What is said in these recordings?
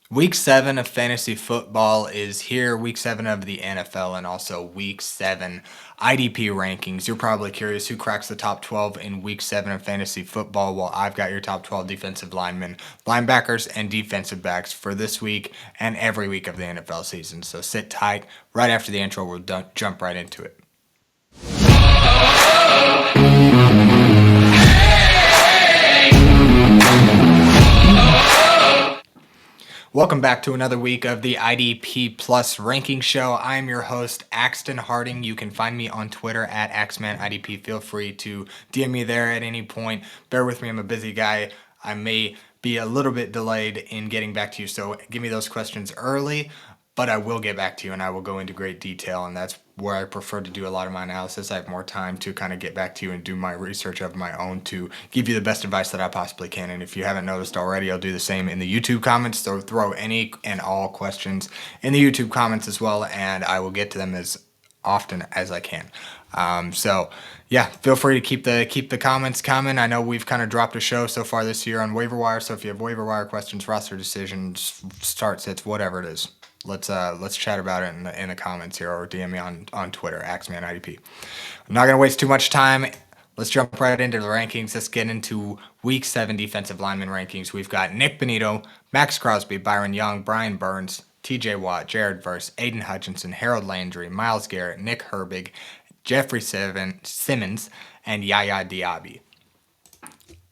Week 7 of fantasy football is here. Week 7 of the NFL and also Week 7 IDP rankings. You're probably curious who cracks the top 12 in Week 7 of fantasy football. Well, I've got your top 12 defensive linemen, linebackers, and defensive backs for this week and every week of the NFL season. So sit tight. Right after the intro, we'll jump right into it. Welcome back to another week of the IDP Plus Ranking Show. I am your host, Axton Harding. You can find me on Twitter at AxmanIDP. Feel free to DM me there at any point. Bear with me, I'm a busy guy. I may be a little bit delayed in getting back to you, so give me those questions early, but I will get back to you and I will go into great detail, and that's where I prefer to do a lot of my analysis. I have more time to kind of get back to you and do my research of my own to give you the best advice that I possibly can. And if you haven't noticed already, I'll do the same in the YouTube comments. So throw any and all questions in the YouTube comments as well, and I will get to them as often as I can. Yeah, feel free to keep the comments coming. I know we've kind of dropped a show so far this year on waiver wire. So if you have waiver wire questions, roster decisions, start sits, whatever it is, let's chat about it in the comments here, or DM me on Twitter, AxmanIDP. I'm not gonna waste too much time. Let's jump right into the rankings. Let's get into Week 7 defensive lineman rankings. We've got Nik Bonitto, Maxx Crosby, Byron Young, Brian Burns, TJ Watt, Jared Verse, Aidan Hutchinson, Harold Landry, Myles Garrett, Nick Herbig, Jeffery Simmons, and Yaya Diaby.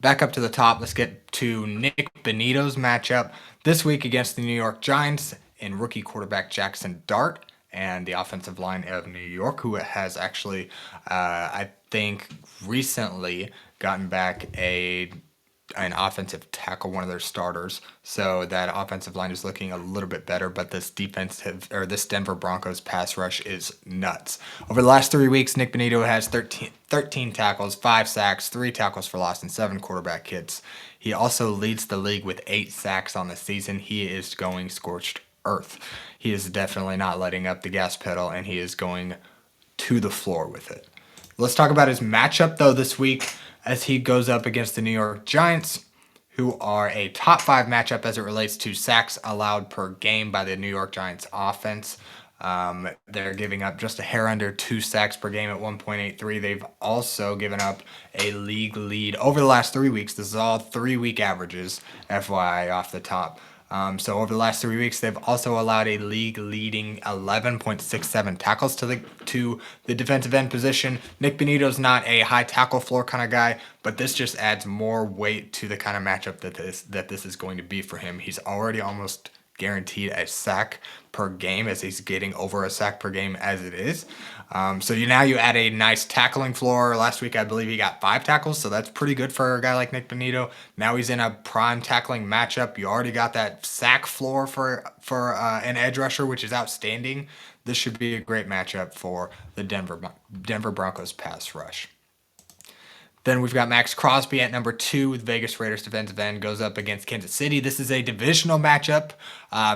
Back up to the top, let's get to Nik Bonitto's matchup this week against the New York Giants and rookie quarterback Jackson Dart and the offensive line of New York, who has actually, I think, recently gotten back an offensive tackle, one of their starters. So that offensive line is looking a little bit better, but this this Denver Broncos pass rush is nuts. Over the last 3 weeks, Nik Bonitto has 13 tackles, 5 sacks, 3 tackles for loss, and 7 quarterback hits. He also leads the league with 8 sacks on the season. He is going scorched earth. He is definitely not letting up the gas pedal, and he is going to the floor with it. Let's talk about his matchup, though, this week as he goes up against the New York Giants, who are a top 5 matchup as it relates to sacks allowed per game by the New York Giants offense. They're giving up just a hair under 2 sacks per game at 1.83. They've also given up a league lead over the last 3 weeks. This is all 3-week averages, FYI, off the top. So over the last 3 weeks, they've also allowed a league-leading 11.67 tackles to the defensive end position. Nik Bonitto's not a high tackle floor kind of guy, but this just adds more weight to the kind of matchup that this is going to be for him. He's already almost guaranteed a sack per game, as he's getting over a sack per game as it is. Now you add a nice tackling floor. Last week, I believe he got 5 tackles, so that's pretty good for a guy like Nik Bonitto. Now he's in a prime tackling matchup. You already got that sack floor for an edge rusher, which is outstanding. This should be a great matchup for the Denver Broncos pass rush. Then we've got Maxx Crosby at number 2 with Vegas Raiders defensive end, goes up against Kansas City. This is a divisional matchup.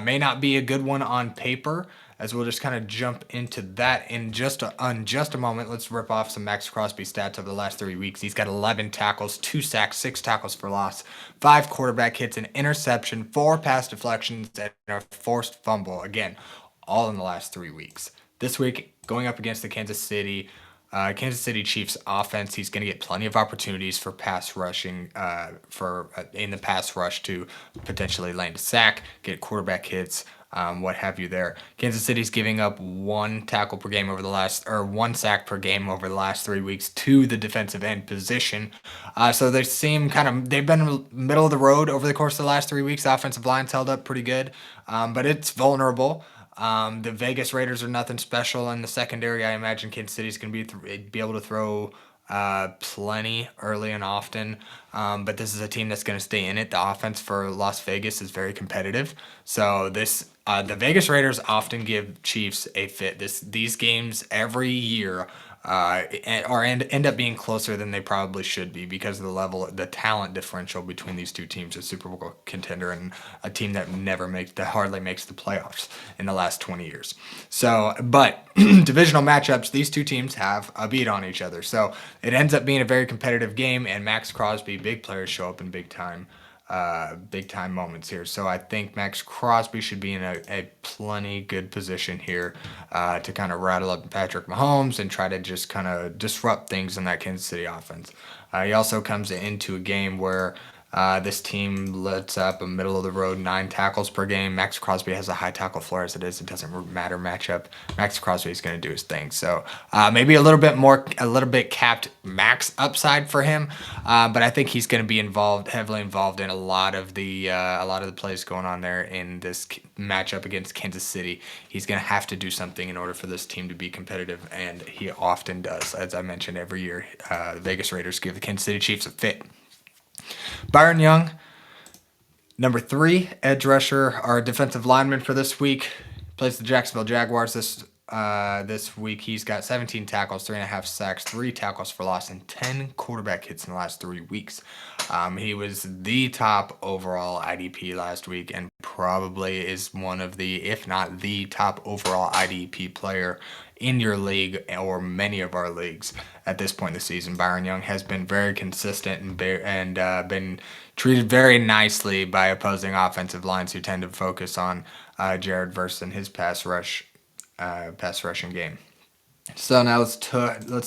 May not be a good one on paper, as we'll just kind of jump into that in just a moment. Let's rip off some Maxx Crosby stats over the last 3 weeks. He's got 11 tackles, 2 sacks, 6 tackles for loss, 5 quarterback hits, an interception, 4 pass deflections, and a forced fumble. Again, all in the last 3 weeks. This week, going up against the Kansas City Chiefs offense, he's going to get plenty of opportunities for pass rushing, in the pass rush to potentially land a sack, get quarterback hits, what have you there. Kansas City's giving up 1 tackle per game over the last, or 1 sack per game over the last 3 weeks to the defensive end position. So they seem they've been middle of the road over the course of the last 3 weeks. The offensive line's held up pretty good, but it's vulnerable. The Vegas Raiders are nothing special in the secondary. I imagine Kansas City's going to be able to throw plenty early and often, but this is a team that's going to stay in it. The offense for Las Vegas is very competitive, so the Vegas Raiders often give Chiefs a fit. These games every year end up being closer than they probably should be because of the talent differential between these two teams. A Super Bowl contender and a team that hardly makes the playoffs in the last 20 years. So, but divisional matchups, these two teams have a beat on each other. So it ends up being a very competitive game, and Maxx Crosby, big players show up in big time. big time moments here. So I think Maxx Crosby should be in a plenty good position here to kind of rattle up Patrick Mahomes and try to just kind of disrupt things in that Kansas City offense. He also comes into a game where this team lets up a middle of the road 9 tackles per game. Maxx Crosby has a high tackle floor as it is. It doesn't matter matchup. Maxx Crosby is going to do his thing. So maybe a little bit capped max upside for him. But I think he's going to be heavily involved in a lot of the plays going on there in this matchup against Kansas City. He's going to have to do something in order for this team to be competitive, and he often does. As I mentioned, every year the Vegas Raiders give the Kansas City Chiefs a fit. Byron Young, number 3 edge rusher, our defensive lineman for this week, plays the Jacksonville Jaguars this week. He's got 17 tackles, 3.5 sacks, 3 tackles for loss, and 10 quarterback hits in the last 3 weeks. He was the top overall IDP last week and probably is one of the, if not the top overall IDP player in your league or many of our leagues at this point in the season. Byron Young has been very consistent and been treated very nicely by opposing offensive lines who tend to focus on Jared Verse and his pass rushing game. So now let's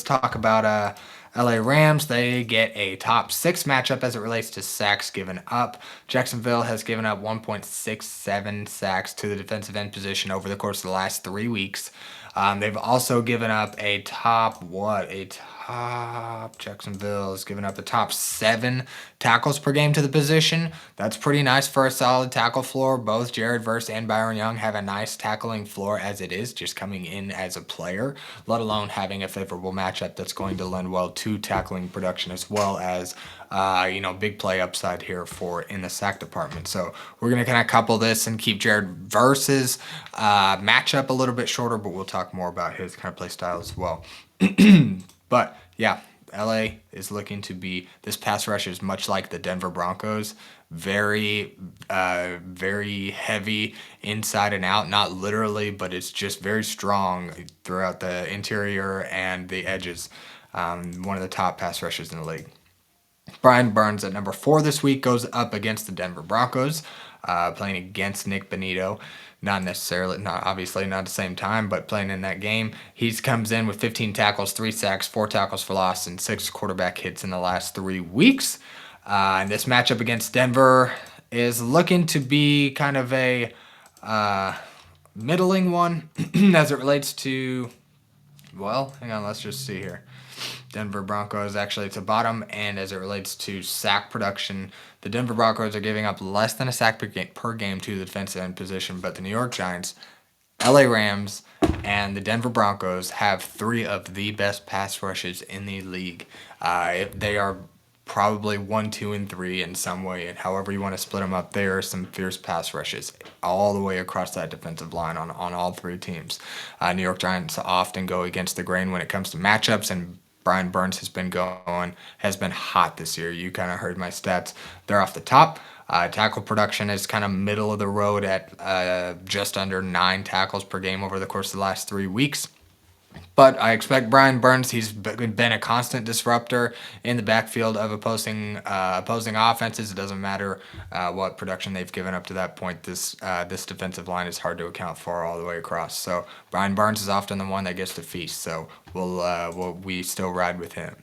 talk about LA Rams. They get a top 6 matchup as it relates to sacks given up. Jacksonville has given up 1.67 sacks to the defensive end position over the course of the last 3 weeks. They've also given up Jacksonville has given up a top 7 tackles per game to the position. That's pretty nice for a solid tackle floor. Both Jared Verse and Byron Young have a nice tackling floor as it is, just coming in as a player, let alone having a favorable matchup that's going to lend well to tackling production as well as big play upside here in the sack department. So we're going to kind of couple this and keep Jared Verse's matchup a little bit shorter, but we'll talk more about his kind of play style as well. But yeah, LA is looking to be, this pass rush is much like the Denver Broncos, very heavy inside and out, not literally, but it's just very strong throughout the interior and the edges. One of the top pass rushes in the league. Brian Burns at number 4 this week goes up against the Denver Broncos, playing against Nik Bonitto. Obviously not at the same time, but playing in that game. He comes in with 15 tackles, 3 sacks, 4 tackles for loss, and 6 quarterback hits in the last 3 weeks. And this matchup against Denver is looking to be kind of a middling one as it relates to, let's just see here. Denver Broncos actually at the bottom, and as it relates to sack production, the Denver Broncos are giving up less than a sack per game to the defensive end position, but the New York Giants, LA Rams, and the Denver Broncos have 3 of the best pass rushes in the league. They are probably 1, 2, and 3 in some way, and however you want to split them up, there are some fierce pass rushes all the way across that defensive line on all 3 teams. New York Giants often go against the grain when it comes to matchups, and Brian Burns has been hot this year. You kind of heard my stats. They're off the top. Tackle production is kind of middle of the road at just under 9 tackles per game over the course of the last 3 weeks. But I expect Brian Burns, he's been a constant disruptor in the backfield of opposing offenses. It doesn't matter what production they've given up to that point. This defensive line is hard to account for all the way across. So Brian Burns is often the one that gets to feast. So we still ride with him.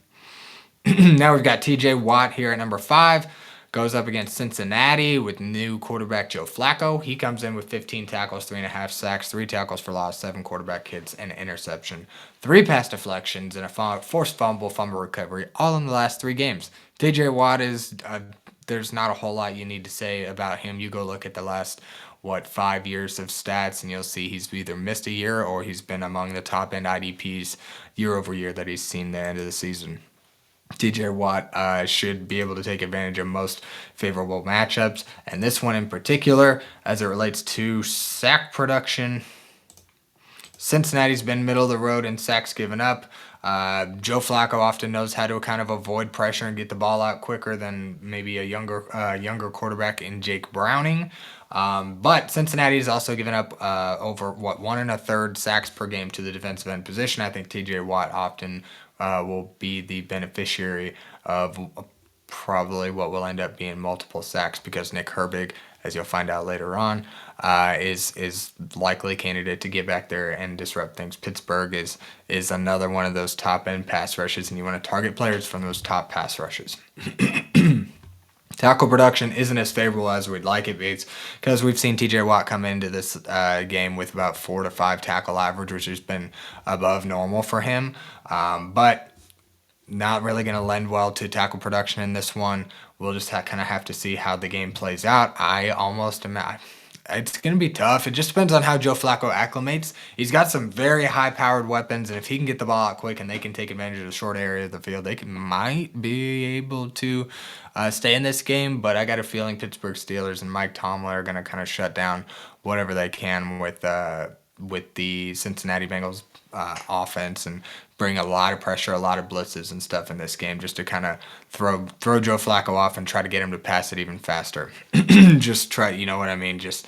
Now we've got TJ Watt here at number 5. Goes up against Cincinnati with new quarterback Joe Flacco. He comes in with 15 tackles, 3.5 sacks, 3 tackles for loss, 7 quarterback hits, and an interception, 3 pass deflections, and a forced fumble recovery, all in the last 3 games. TJ Watt is, there's not a whole lot you need to say about him. You go look at the last, 5 years of stats, and you'll see he's either missed a year or he's been among the top end IDPs year over year that he's seen the end of the season. TJ Watt should be able to take advantage of most favorable matchups, and this one in particular, as it relates to sack production, Cincinnati's been middle of the road in sacks given up. Joe Flacco often knows how to kind of avoid pressure and get the ball out quicker than maybe a younger quarterback in Jake Browning. But Cincinnati's also given up over 1 1/3 sacks per game to the defensive end position. I think TJ Watt often will be the beneficiary of probably what will end up being multiple sacks because Nick Herbig, as you'll find out later on, is likely candidate to get back there and disrupt things. Pittsburgh is another one of those top end pass rushes, and you want to target players from those top pass rushes. Tackle production isn't as favorable as we'd like it because we've seen TJ Watt come into this game with about 4 to 5 tackle average, which has been above normal for him. But not really going to lend well to tackle production in this one. We'll just kind of have to see how the game plays out. It's going to be tough. It just depends on how Joe Flacco acclimates. He's got some very high-powered weapons, and if he can get the ball out quick and they can take advantage of the short area of the field, might be able to stay in this game. But I got a feeling Pittsburgh Steelers and Mike Tomlin are going to kind of shut down whatever they can with the Cincinnati Bengals offense and bring a lot of pressure, a lot of blitzes and stuff in this game just to kind of throw Joe Flacco off and try to get him to pass it even faster. Just try, you know what I mean? Just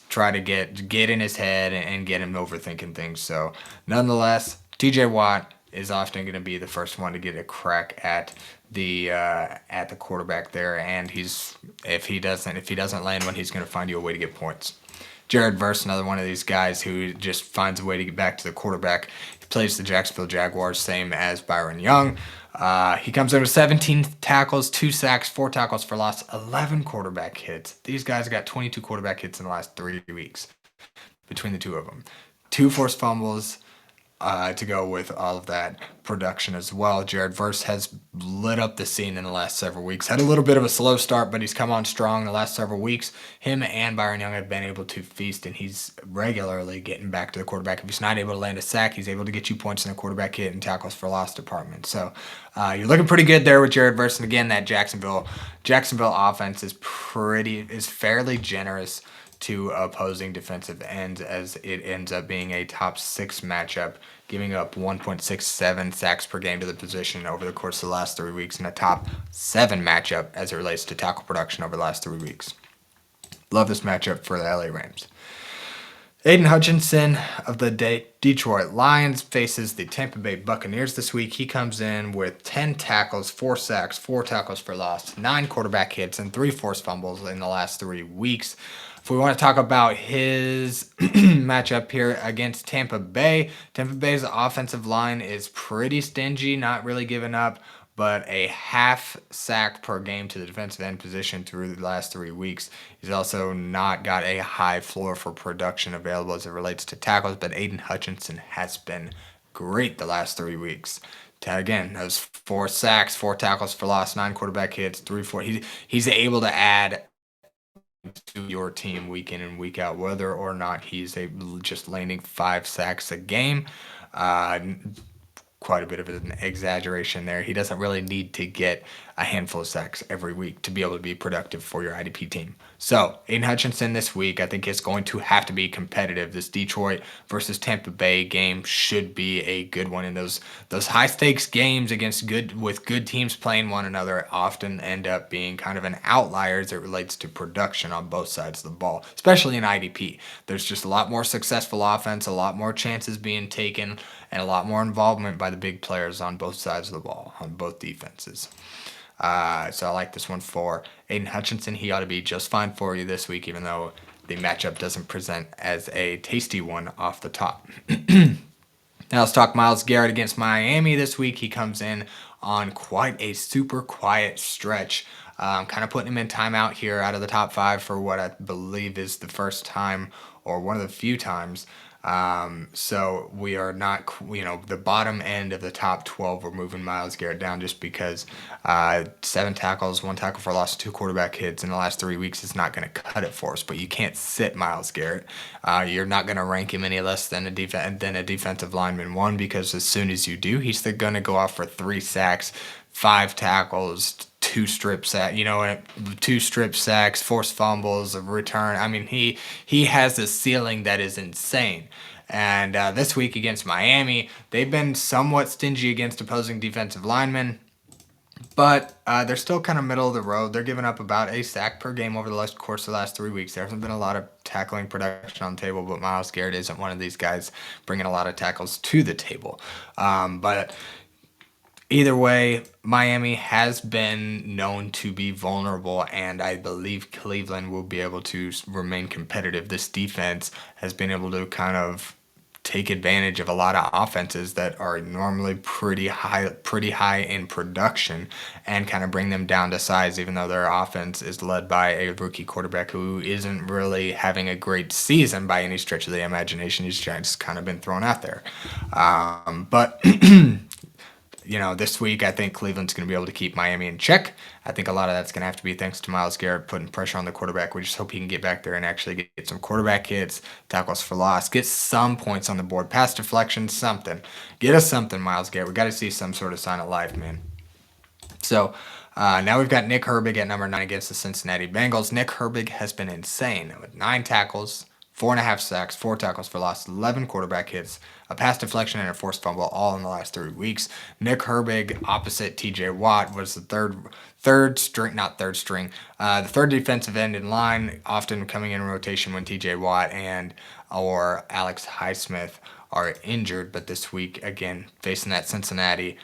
try to get in his head and get him overthinking things. So nonetheless, TJ Watt is often going to be the first one to get a crack at the quarterback there, and if he doesn't land one, he's going to find you a way to get points. Jared Verse, another one of these guys who just finds a way to get back to the quarterback. He plays the Jacksonville Jaguars, same as Byron Young. He comes in with 17 tackles, 2 sacks, 4 tackles for loss, 11 quarterback hits. These guys got 22 quarterback hits in the last 3 weeks between the two of them. 2 forced fumbles to go with all of that production as well. Jared Verse has lit up the scene in the last several weeks. Had a little bit of a slow start, but he's come on strong the last several weeks. Him and Byron Young have been able to feast, and he's regularly getting back to the quarterback. If he's not able to land a sack, he's able to get you points in the quarterback hit and tackles for loss department. So you're looking pretty good there with Jared Verse. And again, that Jacksonville offense is fairly generous to opposing defensive ends, as it ends up being a top 6 matchup, giving up 1.67 sacks per game to the position over the course of the last 3 weeks, and a top 7 matchup as it relates to tackle production over the last 3 weeks. Love this matchup for the LA Rams. Aidan Hutchinson of the Detroit Lions faces the Tampa Bay Buccaneers this week. He comes in with 10 tackles, 4 sacks, 4 tackles for loss, 9 quarterback hits, and 3 forced fumbles in the last 3 weeks. If we want to talk about his matchup here against Tampa Bay's offensive line is pretty stingy, not really giving up, but a half sack per game to the defensive end position through the last 3 weeks. He's also not got a high floor for production available as it relates to tackles, but Aidan Hutchinson has been great the last 3 weeks. Again, those 4 sacks, 4 tackles for loss, 9 quarterback hits, 3-4. He's able to add to your team week in and week out, whether or not he's just landing 5 sacks a game. Quite a bit of an exaggeration there. He doesn't really need to get a handful of sacks every week to be able to be productive for your IDP team. So, Aidan Hutchinson this week, I think, is going to have to be competitive. This Detroit versus Tampa Bay game should be a good one. And those high stakes games with good teams playing one another often end up being kind of an outlier as it relates to production on both sides of the ball, especially in IDP. There's just a lot more successful offense, a lot more chances being taken, and a lot more involvement by the big players on both sides of the ball, on both defenses. So I like this one for Aidan Hutchinson. He ought to be just fine for you this week, even though the matchup doesn't present as a tasty one off the top. Now let's talk Myles Garrett against Miami this week. He comes in on quite a super quiet stretch. Kind of putting him in timeout here out of the top 5 for what I believe is the first time or one of the few times. So we are not, the bottom end of the top 12, we're moving Myles Garrett down just because 7 tackles, 1 tackle for loss, 2 quarterback hits in the last 3 weeks is not going to cut it for us. But you can't sit Myles Garrett. You're not going to rank him any less than a defensive lineman 1, because as soon as you do, he's going to go off for 3 sacks, 5 tackles, 2 strip sacks, 2 strip sacks, forced fumbles, a return. I mean, he has a ceiling that is insane. And this week against Miami, they've been somewhat stingy against opposing defensive linemen, but they're still kind of middle of the road. They're giving up about a sack per game over the course of the last 3 weeks. There hasn't been a lot of tackling production on the table, but Myles Garrett isn't one of these guys bringing a lot of tackles to the table. But Either way, Miami has been known to be vulnerable, and I believe Cleveland will be able to remain competitive. This defense has been able to kind of take advantage of a lot of offenses that are normally pretty high in production and kind of bring them down to size, even though their offense is led by a rookie quarterback who isn't really having a great season by any stretch of the imagination. He's just kind of been thrown out there. But this week I think Cleveland's going to be able to keep Miami in check. I think a lot of that's going to have to be thanks to Myles Garrett putting pressure on the quarterback. We just hope he can get back there and actually get some quarterback hits, tackles for loss, get some points on the board, pass deflection, something. Get us something, Myles Garrett. We got to see some sort of sign of life, man. So now we've got Nick Herbig at number 9 against the Cincinnati Bengals. Nick Herbig has been insane with 9 tackles, 4.5 sacks, 4 tackles for loss, 11 quarterback hits, a pass deflection, and a forced fumble all in the last 3 weeks. Nick Herbig, opposite TJ Watt, was the third defensive end in line, often coming in rotation when TJ Watt and or Alex Highsmith are injured. But this week, again, facing that Cincinnati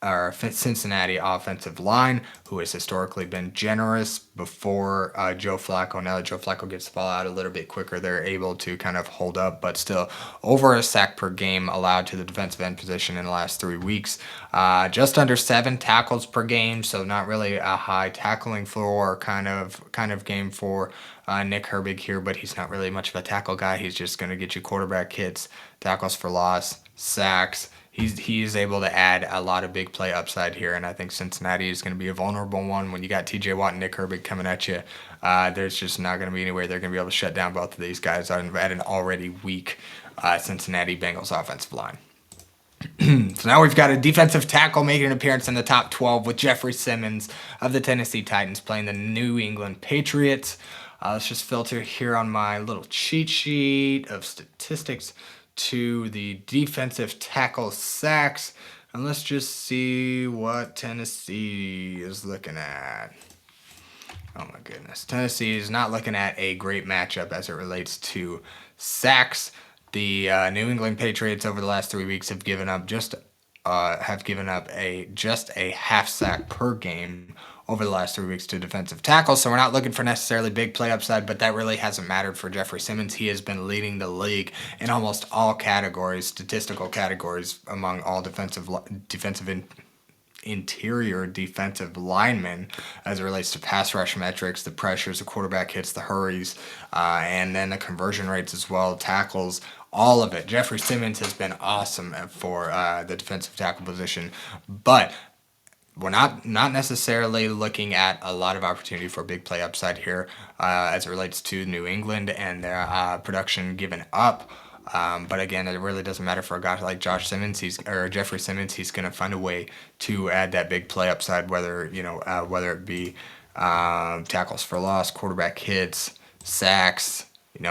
offensive line, who has historically been generous before Joe Flacco. Now that Joe Flacco gets the ball out a little bit quicker, they're able to kind of hold up, but still over a sack per game allowed to the defensive end position in the last 3 weeks. Just under 7 tackles per game, so not really a high tackling floor kind of game for Nick Herbig here, but he's not really much of a tackle guy. He's just going to get you quarterback hits, tackles for loss, sacks. He is able to add a lot of big play upside here, and I think Cincinnati is going to be a vulnerable one. When you got TJ Watt and Nick Herbig coming at you, there's just not going to be any way they're going to be able to shut down both of these guys at an already weak Cincinnati Bengals offensive line. So now we've got a defensive tackle making an appearance in the top 12 with Jeffery Simmons of the Tennessee Titans playing the New England Patriots. Let's just filter here on my little cheat sheet of statistics to the defensive tackle sacks, and let's just see what Tennessee is looking at. Oh my goodness. Tennessee is not looking at a great matchup as it relates to sacks. The New England Patriots over the last 3 weeks have given up just a half sack per game over the last 3 weeks to defensive tackles. So we're not looking for necessarily big play upside, but that really hasn't mattered for Jeffery Simmons. He has been leading the league in almost all categories, statistical categories, among all interior defensive linemen as it relates to pass rush metrics, the pressures, the quarterback hits, the hurries, and then the conversion rates as well, tackles, all of it. Jeffery Simmons has been awesome for the defensive tackle position, but we're not necessarily looking at a lot of opportunity for big play upside here as it relates to New England and their production given up. But again, it really doesn't matter for a guy like Jeffery Simmons. He's going to find a way to add that big play upside, whether it be tackles for loss, quarterback hits, sacks.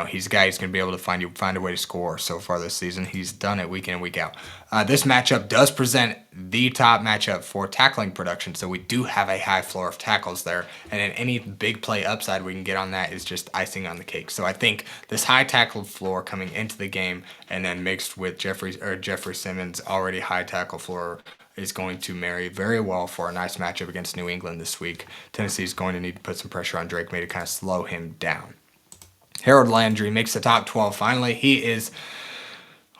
He's a guy who's going to be able to find a way to score. So far this season, he's done it week in and week out. This matchup does present the top matchup for tackling production, so we do have a high floor of tackles there, and then any big play upside we can get on that is just icing on the cake. So I think this high tackle floor coming into the game, and then mixed with Jeffery Simmons' already high tackle floor, is going to marry very well for a nice matchup against New England this week. Tennessee's going to need to put some pressure on Drake May to kind of slow him down. Harold Landry makes the top 12 finally. He is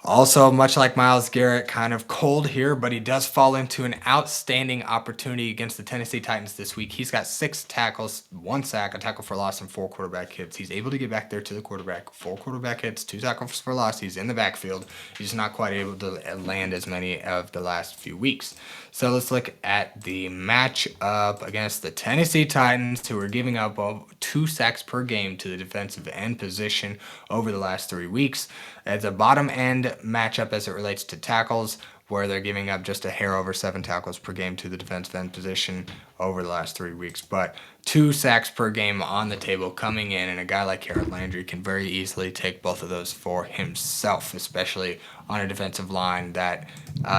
also, much like Myles Garrett, kind of cold here, but he does fall into an outstanding opportunity against the Tennessee Titans this week. He's got 6 tackles, 1 sack, a tackle for loss, and 4 quarterback hits. He's able to get back there to the quarterback. 4 quarterback hits, 2 tackles for loss. He's in the backfield. He's not quite able to land as many of the last few weeks. So let's look at the matchup against the Tennessee Titans, who are giving up 2 sacks per game to the defensive end position over the last 3 weeks. It's a bottom end matchup as it relates to tackles, where they're giving up just a hair over 7 tackles per game to the defensive end position over the last 3 weeks. But 2 sacks per game on the table coming in, and a guy like Harold Landry can very easily take both of those for himself, especially on a defensive line that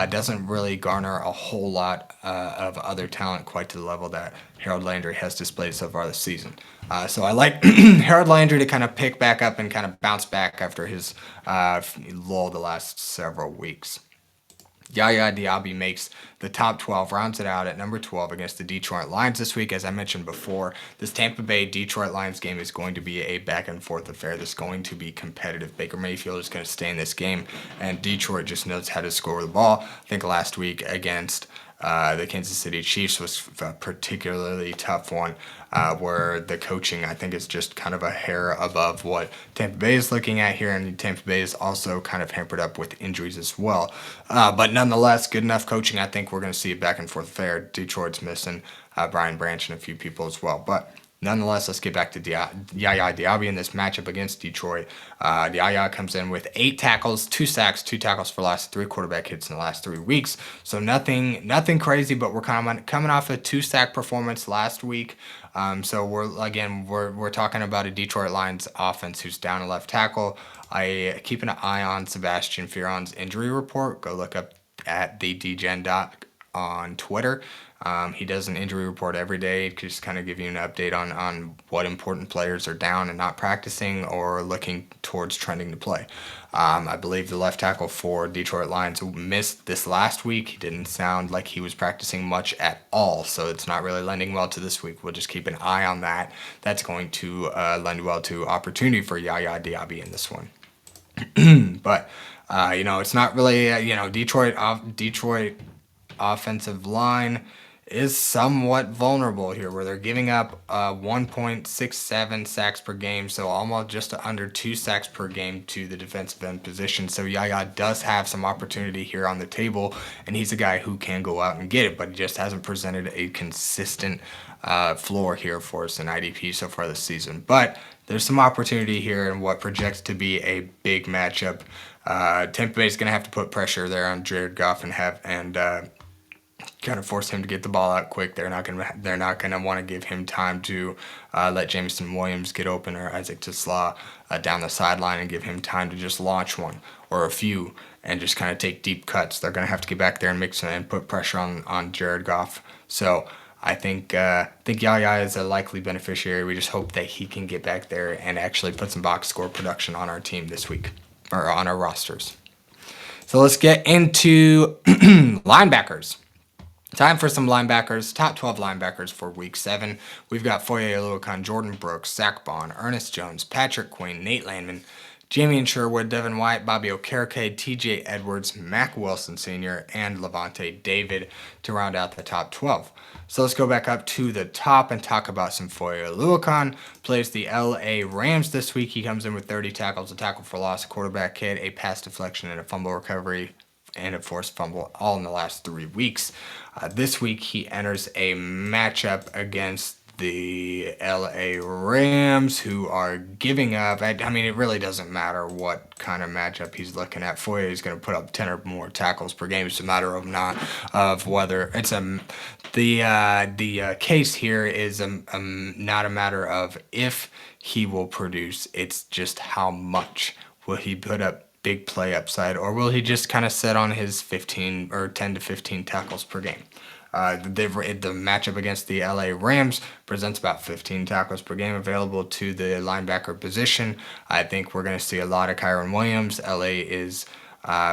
doesn't really garner a whole lot of other talent quite to the level that Harold Landry has displayed so far this season. So I like Harold Landry to kind of pick back up and kind of bounce back after his lull the last several weeks. Yaya Diaby makes the top 12, rounds it out at number 12 against the Detroit Lions this week. As I mentioned before, this Tampa Bay Detroit Lions game is going to be a back and forth affair. That's going to be competitive. Baker Mayfield is going to stay in this game, and Detroit just knows how to score the ball. I think last week against the Kansas City Chiefs was a particularly tough one, where the coaching, I think, is just kind of a hair above what Tampa Bay is looking at here, and Tampa Bay is also kind of hampered up with injuries as well. But nonetheless, good enough coaching. I think we're going to see a back and forth affair. Detroit's missing Brian Branch and a few people as well, but nonetheless, let's get back to Yaya Diaby in this matchup against Detroit. Yaya comes in with 8 tackles, 2 sacks, 2 tackles for loss, 3 quarterback hits in the last 3 weeks. So nothing crazy, but we're kind of coming off a 2-sack performance last week. So we're talking about a Detroit Lions offense who's down a left tackle. I keep an eye on Sebastian Firon's injury report. Go look up at the DGen doc on Twitter. He does an injury report every day, just kind of give you an update on what important players are down and not practicing or looking towards trending to play. I believe the left tackle for Detroit Lions missed this last week. He didn't sound like he was practicing much at all, so it's not really lending well to this week. We'll just keep an eye on that. That's going to lend well to opportunity for Yaya Diaby in this one. But, it's not really, Detroit offensive line is somewhat vulnerable here, where they're giving up 1.67 sacks per game, so almost just under 2 sacks per game to the defensive end position. So Yaya does have some opportunity here on the table, and he's a guy who can go out and get it, but he just hasn't presented a consistent floor here for us in IDP so far this season. But there's some opportunity here in what projects to be a big matchup. Tampa Bay is going to have to put pressure there on Jared Goff and kind of force him to get the ball out quick. They're not gonna want to give him time to let Jameson Williams get open or Isaac Tisla down the sideline and give him time to just launch one or a few and just kind of take deep cuts. They're gonna have to get back there and mix and put pressure on Jared Goff. So I think Yaya is a likely beneficiary. We just hope that he can get back there and actually put some box score production on our team this week, or on our rosters. So let's get into linebackers. Time for some linebackers, top 12 linebackers for Week 7. We've got Foyesade Oluokun, Jordyn Brooks, Zack Baun, Ernest Jones, Patrick Queen, Nate Landman, Jamien Sherwood, Devin White, Bobby Okereke, TJ Edwards, Mack Wilson Sr, and Lavonte David to round out the top 12. So let's go back up to the top and talk about some Foyesade Oluokun. Plays the LA Rams this week. He comes in with 30 tackles, a tackle for loss, a quarterback hit, a pass deflection, and a fumble recovery, and a forced fumble, all in the last 3 weeks. This week, he enters a matchup against the LA Rams, who are giving up. I mean, it really doesn't matter what kind of matchup he's looking at. Foye is going to put up 10 or more tackles per game. It's a matter of whether it's the case here is not a matter of if he will produce. It's just how much will he put up big play upside, or will he just kind of sit on his 15 or 10 to 15 tackles per game? The matchup against the LA Rams presents about 15 tackles per game available to the linebacker position. I think we're going to see a lot of Kyren Williams. LA is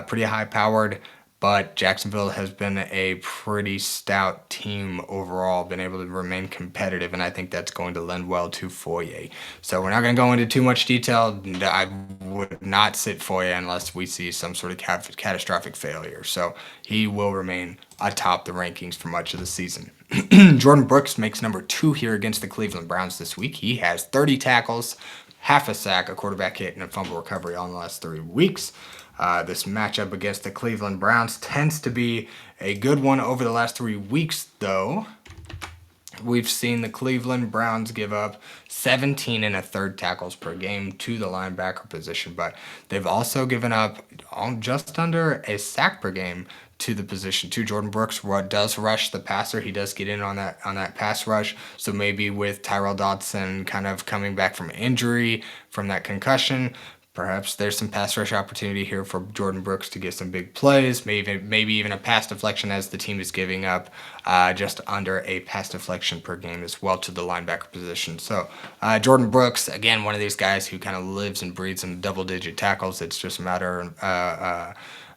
pretty high-powered, but Jacksonville has been a pretty stout team overall, been able to remain competitive, and I think that's going to lend well to Foye. So we're not going to go into too much detail. I would not sit Foye unless we see some sort of catastrophic failure. So he will remain atop the rankings for much of the season. Jordyn Brooks makes number 2 here against the Cleveland Browns this week. He has 30 tackles, half a sack, a quarterback hit, and a fumble recovery all in the last 3 weeks. This matchup against the Cleveland Browns tends to be a good one over the last 3 weeks, though. We've seen the Cleveland Browns give up 17 1/3 tackles per game to the linebacker position, but they've also given up just under a sack per game to the position too. Jordyn Brooks does rush the passer. He does get in on that pass rush. So maybe with Tyrell Dodson kind of coming back from injury, from that concussion, perhaps there's some pass rush opportunity here for Jordyn Brooks to get some big plays, maybe even a pass deflection, as the team is giving up just under a pass deflection per game as well to the linebacker position. So Jordyn Brooks, again, one of these guys who kind of lives and breathes in double-digit tackles. It's just a matter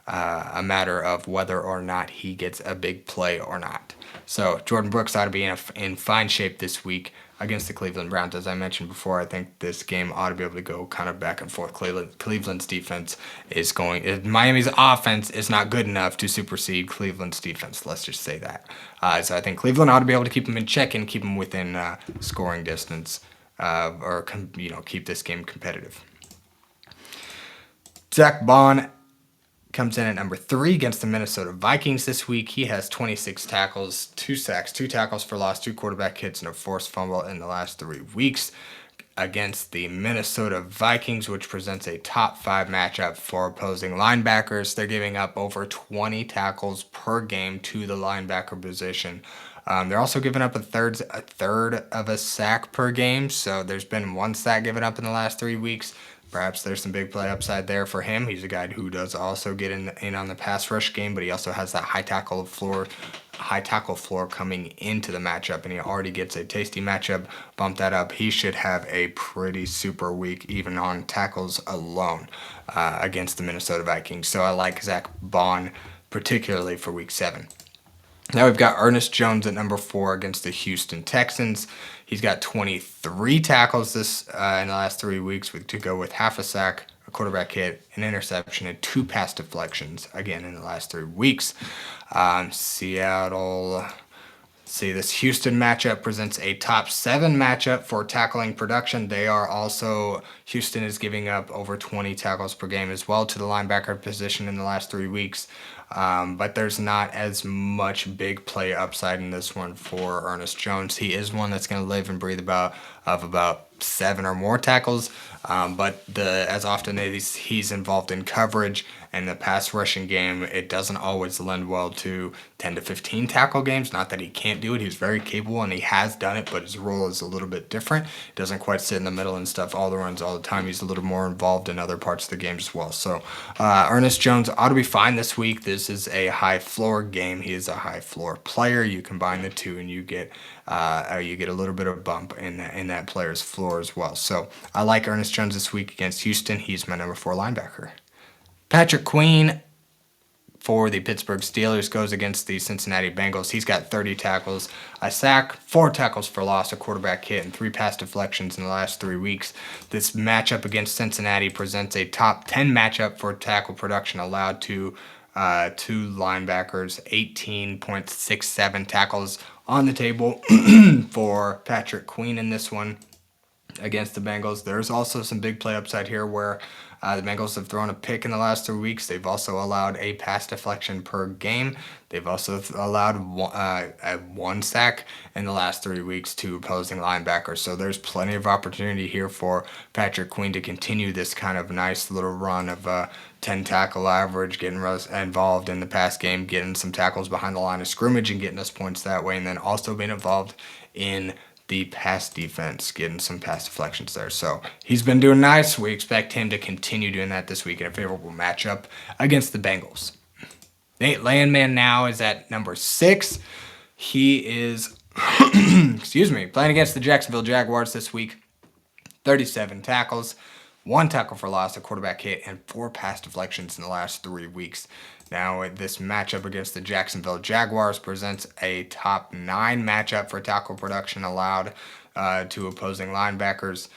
a matter of whether or not he gets a big play or not. So Jordyn Brooks ought to be in fine shape this week against the Cleveland Browns. As I mentioned before, I think this game ought to be able to go kind of back and forth. Cleveland's defense is Miami's offense is not good enough to supersede Cleveland's defense. Let's just say that. So I think Cleveland ought to be able to keep them in check and keep them within scoring distance, or keep this game competitive. Zack Baun comes in at number 3 against the Minnesota Vikings this week. He has 26 tackles, 2 sacks, 2 tackles for loss, 2 quarterback hits, and a forced fumble in the last 3 weeks against the Minnesota Vikings, which presents a top 5 matchup for opposing linebackers. They're giving up over 20 tackles per game to the linebacker position. They're also giving up a third of a sack per game, so there's been 1 sack given up in the last 3 weeks. Perhaps there's some big play upside there for him. He's a guy who does also get in on the pass rush game, but he also has that high tackle floor coming into the matchup, and he already gets a tasty matchup. Bump that up. He should have a pretty super week, even on tackles alone, against the Minnesota Vikings. So I like Zack Baun, particularly for week 7. Now we've got Ernest Jones at number 4 against the Houston Texans. He's got 23 tackles in the last 3 weeks, to go with half a sack, a quarterback hit, an interception, and 2 pass deflections, again, in the last 3 weeks. This Houston matchup presents a top 7 matchup for tackling production. Houston is giving up over 20 tackles per game as well to the linebacker position in the last 3 weeks. But there's not as much big play upside in this one for Ernest Jones. He is one that's going to live and breathe about 7 or more tackles, but as often as he's involved in coverage and the pass rushing game, it doesn't always lend well to 10 to 15 tackle games. Not that he can't do it. He's very capable, and he has done it, but his role is a little bit different. He doesn't quite sit in the middle and stuff all the runs all the time. He's a little more involved in other parts of the game as well. So Ernest Jones ought to be fine this week. This is a high floor game. He is a high floor player. You combine the two, and you get a little bit of bump in that player's floor as well. So I like Ernest Jones this week against Houston. He's my number 4 linebacker. Patrick Queen for the Pittsburgh Steelers goes against the Cincinnati Bengals. He's got 30 tackles, a sack, 4 tackles for loss, a quarterback hit, and 3 pass deflections in the last 3 weeks. This matchup against Cincinnati presents a top 10 matchup for tackle production allowed to 2 linebackers, 18.67 tackles on the table for Patrick Queen in this one against the Bengals. There's also some big play upside here where the Bengals have thrown a pick in the last 3 weeks. They've also allowed a pass deflection per game. They've also allowed 1 sack in the last 3 weeks to opposing linebackers. So there's plenty of opportunity here for Patrick Queen to continue this kind of nice little run of 10 tackle average, getting us involved in the pass game, getting some tackles behind the line of scrimmage and getting us points that way, and then also being involved in the pass defense, getting some pass deflections there. So he's been doing nice. We expect him to continue doing that this week in a favorable matchup against the Bengals. Nate Landman now is at number 6. He is playing against the Jacksonville Jaguars this week. 37 tackles, 1 tackle for loss, a quarterback hit, and 4 pass deflections in the last 3 weeks. Now, this matchup against the Jacksonville Jaguars presents a top 9 matchup for tackle production allowed to opposing linebackers.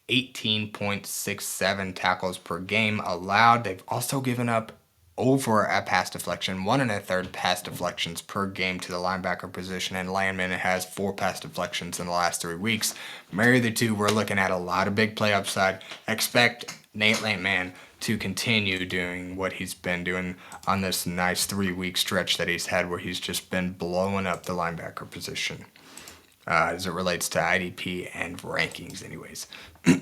18.67 tackles per game allowed. They've also given up over a pass deflection, 1 1/3 pass deflections per game to the linebacker position, and Landman has 4 pass deflections in the last 3 weeks. Marry the two, we're looking at a lot of big play upside. Expect Nate Landman to continue doing what he's been doing on this nice 3-week stretch that he's had, where he's just been blowing up the linebacker position as it relates to IDP and rankings anyways.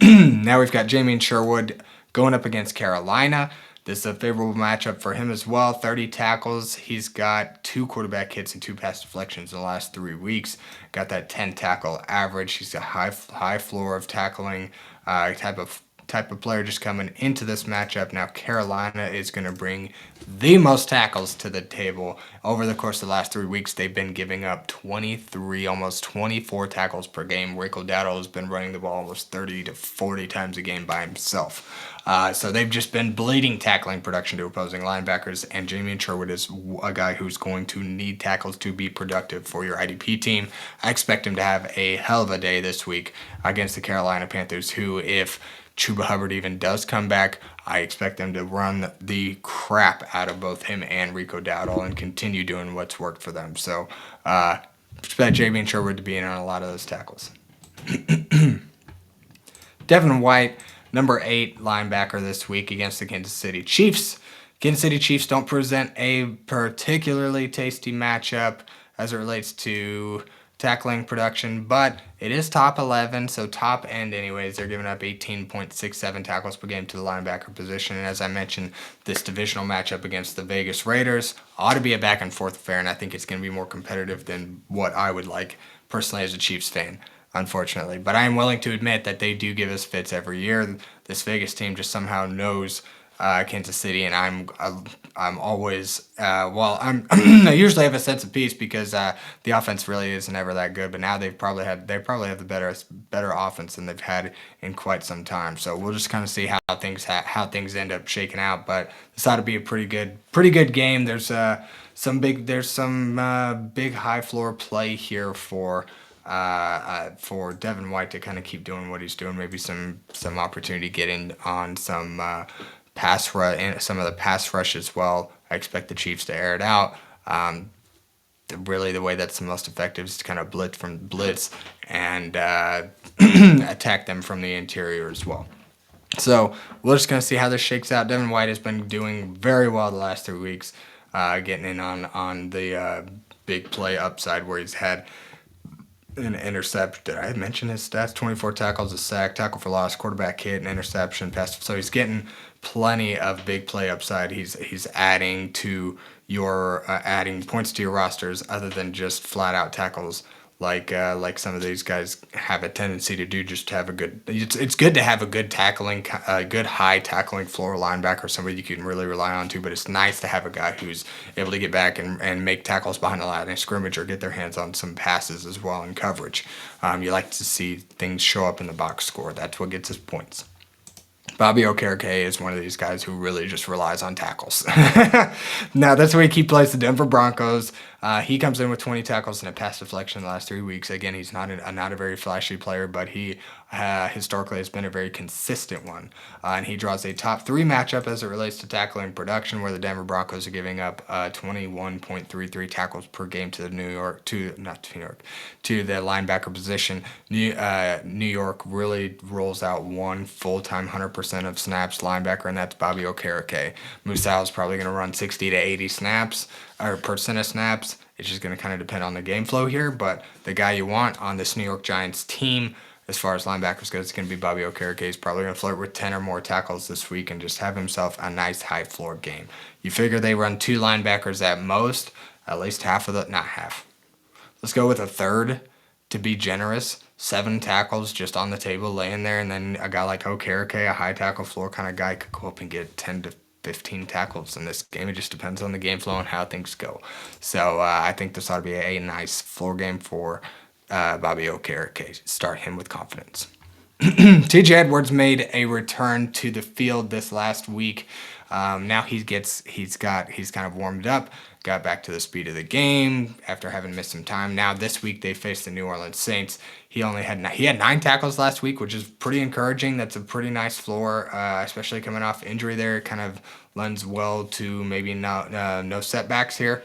Now we've got Jamien Sherwood going up against Carolina. This is a favorable matchup for him as well. 30 tackles. He's got 2 quarterback hits and 2 pass deflections in the last 3 weeks. Got that 10 tackle average. He's a high floor of tackling type of type of player just coming into this matchup. Now, Carolina is going to bring the most tackles to the table. Over the course of the last 3 weeks, they've been giving up 23, almost 24 tackles per game. Rico Dowdle has been running the ball almost 30 to 40 times a game by himself. So they've just been bleeding tackling production to opposing linebackers, and Jamien Sherwood is a guy who's going to need tackles to be productive for your IDP team. I expect him to have a hell of a day this week against the Carolina Panthers, who, if Chuba Hubbard even does come back, I expect them to run the crap out of both him and Rico Dowdle and continue doing what's worked for them. So expect Jamien Sherwood to be in on a lot of those tackles. Devin White, number 8 linebacker this week against the Kansas City Chiefs. Kansas City Chiefs don't present a particularly tasty matchup as it relates to tackling production, but it is top 11, so top end anyways. They're giving up 18.67 tackles per game to the linebacker position, and as I mentioned, this divisional matchup against the Vegas Raiders ought to be a back and forth affair, and I think it's going to be more competitive than what I would like personally as a Chiefs fan, unfortunately. But I am willing to admit that they do give us fits every year. This Vegas team just somehow knows Kansas City, and I'm always I usually have a sense of peace because the offense really isn't ever that good. But now they probably have the better offense than they've had in quite some time. So we'll just kind of see how things end up shaking out. But this ought to be a pretty good game. There's some big high floor play here for Devin White to kind of keep doing what he's doing. Maybe some opportunity getting on some pass rush and some of the pass rush as well. I expect the Chiefs to air it out. Really, the way that's the most effective is to kind of blitz and attack them from the interior as well. So we're just going to see how this shakes out. Devin White has been doing very well the last 3 weeks, getting in on the big play upside where he's had an intercept. Did I mention his stats? 24 tackles, a sack, tackle for loss, quarterback hit, an interception, pass. So he's getting plenty of big play upside. He's adding to your adding points to your rosters other than just flat out tackles like some of these guys have a tendency to do. Just to have a good. It's good to have a good good high tackling floor linebacker, somebody you can really rely on too. But it's nice to have a guy who's able to get back and make tackles behind the line of scrimmage or get their hands on some passes as well in coverage. You like to see things show up in the box score. That's what gets us points. Bobby Okereke is one of these guys who really just relies on tackles. Now, that's the way he plays the Denver Broncos. He comes in with 20 tackles and a pass deflection in the last 3 weeks. Again, he's not a very flashy player, but he historically has been a very consistent one. And he draws a top 3 matchup as it relates to tackling production, where the Denver Broncos are giving up 21.33 tackles per game to the to the linebacker position. New York really rolls out one full-time 100% of snaps linebacker, and that's Bobby Okereke. Musal is probably going to run 60 to 80 snaps or percent of snaps. It's just going to kind of depend on the game flow here, but the guy you want on this New York Giants team as far as linebackers goes, it's going to be Bobby Okereke. He's probably going to flirt with 10 or more tackles this week and just have himself a nice high floor game. You figure they run 2 linebackers at most, at least not half. Let's go with a third to be generous. 7 tackles just on the table laying there, and then a guy like Okereke, a high tackle floor kind of guy, could go up and get 10 to 15 tackles in this game. It just depends on the game flow and how things go. So I think this ought to be a nice floor game for Bobby Okereke. Start him with confidence. TJ Edwards made a return to the field this last week. Now he's kind of warmed up, got back to the speed of the game after having missed some time. Now this week they faced the New Orleans Saints. He had 9 tackles last week, which is pretty encouraging. That's a pretty nice floor, especially coming off injury there. It kind of lends well to maybe no setbacks here.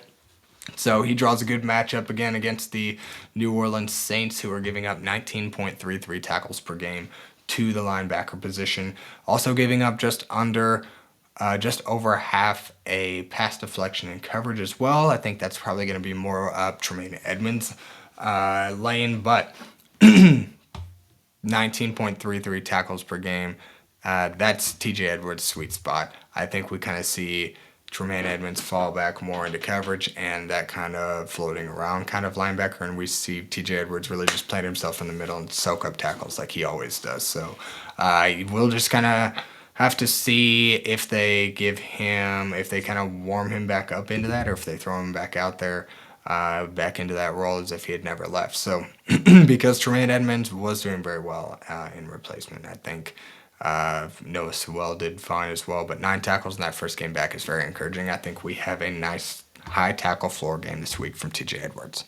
So he draws a good matchup again against the New Orleans Saints, who are giving up 19.33 tackles per game to the linebacker position. Also giving up just over half a pass deflection and coverage as well. I think that's probably going to be more up Tremaine Edmonds' lane, but 19.33 tackles per game. That's TJ Edwards' sweet spot. I think we kind of see Tremaine Edmunds fall back more into coverage and that kind of floating around kind of linebacker, and we see TJ Edwards really just plant himself in the middle and soak up tackles like he always does. So we'll just kind of have to see if they kind of warm him back up into that, or if they throw him back out there, back into that role as if he had never left. So because Tremaine Edmunds was doing very well in replacement, I think Noah Sewell did fine as well, but 9 tackles in that first game back is very encouraging. I think we have a nice high tackle floor game this week from TJ Edwards.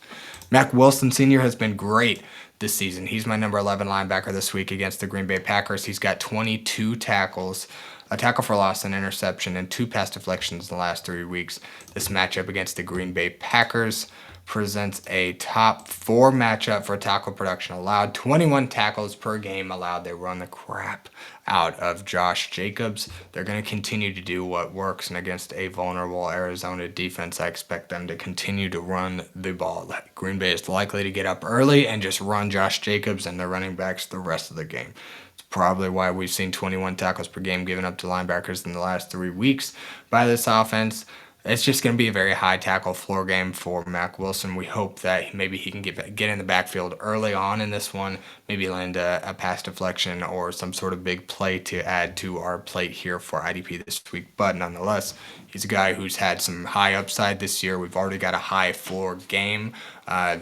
Mack Wilson Sr. has been great this season. He's my number 11 linebacker this week against the Green Bay Packers. He's got 22 tackles, a tackle for loss, an interception, and 2 pass deflections in the last 3 weeks. This matchup against the Green Bay Packers presents a top 4 matchup for tackle production allowed. 21 tackles per game allowed. They run the crap out of Josh Jacobs. They're going to continue to do what works, and against a vulnerable Arizona defense, I expect them to continue to run the ball. Green Bay is likely to get up early and just run Josh Jacobs and their running backs the rest of the game. It's probably why we've seen 21 tackles per game given up to linebackers in the last 3 weeks by this offense. It's just going to be a very high tackle floor game for Mack Wilson. We hope that maybe he can get in the backfield early on in this one, maybe land a pass deflection or some sort of big play to add to our plate here for IDP this week. But nonetheless, he's a guy who's had some high upside this year. We've already got a high floor game.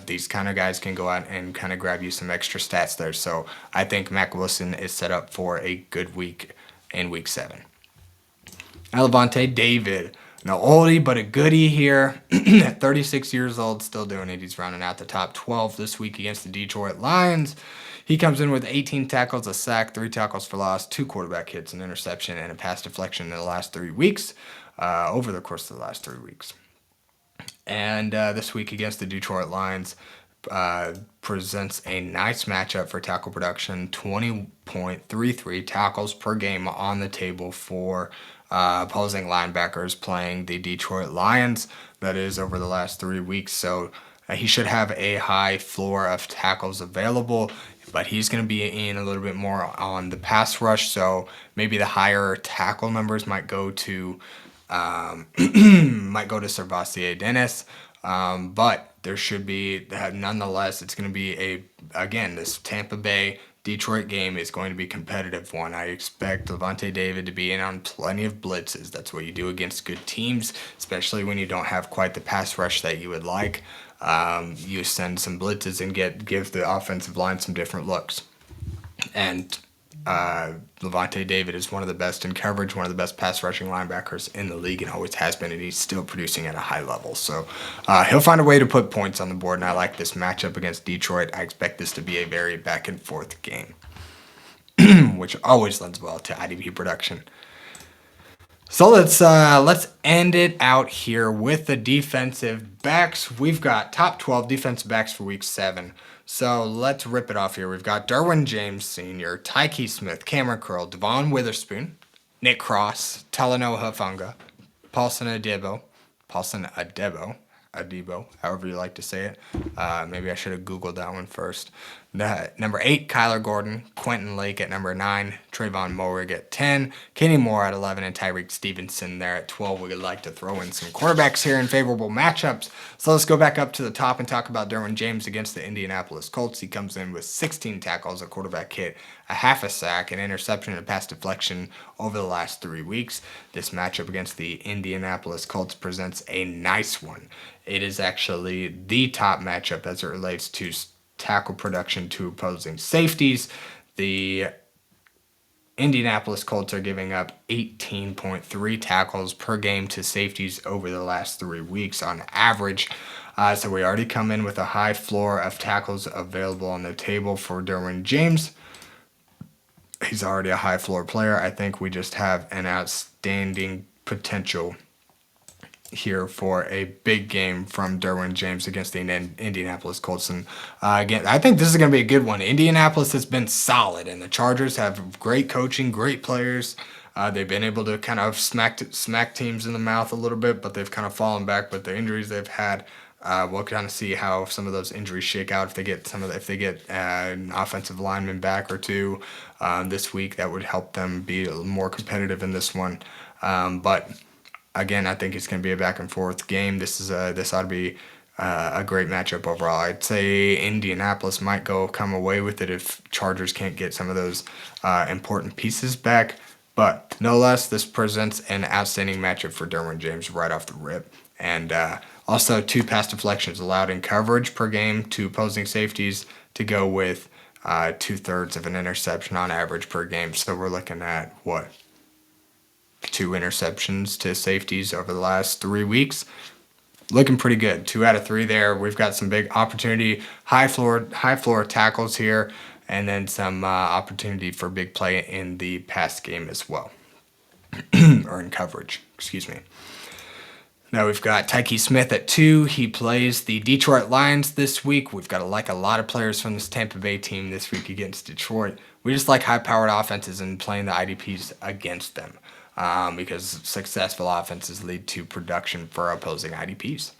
These kind of guys can go out and kind of grab you some extra stats there. So I think Mack Wilson is set up for a good week in week 7. Lavonte David. No oldie, but a goodie here. At 36 years old, still doing it. He's rounding out the top 12 this week against the Detroit Lions. He comes in with 18 tackles, a sack, 3 tackles for loss, 2 quarterback hits, an interception, and a pass deflection in the last 3 weeks, over the course of the last 3 weeks. And this week against the Detroit Lions presents a nice matchup for tackle production. 20.33 tackles per game on the table for opposing linebackers playing the Detroit Lions. That is over the last 3 weeks. So he should have a high floor of tackles available, but he's going to be in a little bit more on the pass rush. So maybe the higher tackle numbers might go to Servassier Dennis. But there should be, nonetheless, it's going to be this Tampa Bay Detroit game is going to be a competitive one. I expect Lavonte David to be in on plenty of blitzes. That's what you do against good teams, especially when you don't have quite the pass rush that you would like. You send some blitzes and give the offensive line some different looks. And Lavonte David is one of the best in coverage, one of the best pass rushing linebackers in the league, and always has been, and he's still producing at a high level. So he'll find a way to put points on the board, and I like this matchup against Detroit. I expect this to be a very back and forth game, which always lends well to IDP production. So let's end it out here with the defensive backs. We've got top 12 defensive backs for week 7. So let's rip it off here. We've got Derwin James Sr., Tykee Smith, Kam Curl, Devon Witherspoon, Nik Cross, Talanoa Hufanga, Paulson Adebo, however you like to say it. Maybe I should have Googled that one first. Number 8, Kyler Gordon, Quentin Lake at number 9, Tre'Von Moehrig at 10, Kenny Moore at 11, and Tyrique Stevenson there at 12. We would like to throw in some cornerbacks here in favorable matchups. So let's go back up to the top and talk about Derwin James against the Indianapolis Colts. He comes in with 16 tackles, a quarterback hit, a half a sack, an interception, and a pass deflection over the last 3 weeks. This matchup against the Indianapolis Colts presents a nice one. It is actually the top matchup as it relates to tackle production to opposing safeties. The Indianapolis Colts are giving up 18.3 tackles per game to safeties over the last 3 weeks on average. So we already come in with a high floor of tackles available on the table for Derwin James. He's already a high floor player. I think we just have an outstanding potential here for a big game from Derwin James against the Indianapolis Colts. And again, I think this is going to be a good one. Indianapolis has been solid, and the Chargers have great coaching, great players. They've been able to kind of smack teams in the mouth a little bit, but they've kind of fallen back with the injuries they've had. We'll kind of see how some of those injuries shake out. If they get an offensive lineman back or two this week, that would help them be a little more competitive in this one. But again, I think it's going to be a back and forth game. This ought to be a great matchup overall. I'd say Indianapolis might come away with it if Chargers can't get some of those important pieces back. But no less, this presents an outstanding matchup for Derwin James right off the rip. And also 2 pass deflections allowed in coverage per game to opposing safeties to go with 2/3 of an interception on average per game. So we're looking at, 2 interceptions to safeties over the last 3 weeks. Looking pretty good. 2 out of 3 there. We've got some big opportunity, high floor tackles here, and then some opportunity for big play in the pass game as well, or in coverage. Excuse me. Now we've got Tykee Smith at 2. He plays the Detroit Lions this week. We've got a lot of players from this Tampa Bay team this week against Detroit. We just like high-powered offenses and playing the IDPs against them because successful offenses lead to production for opposing IDPs.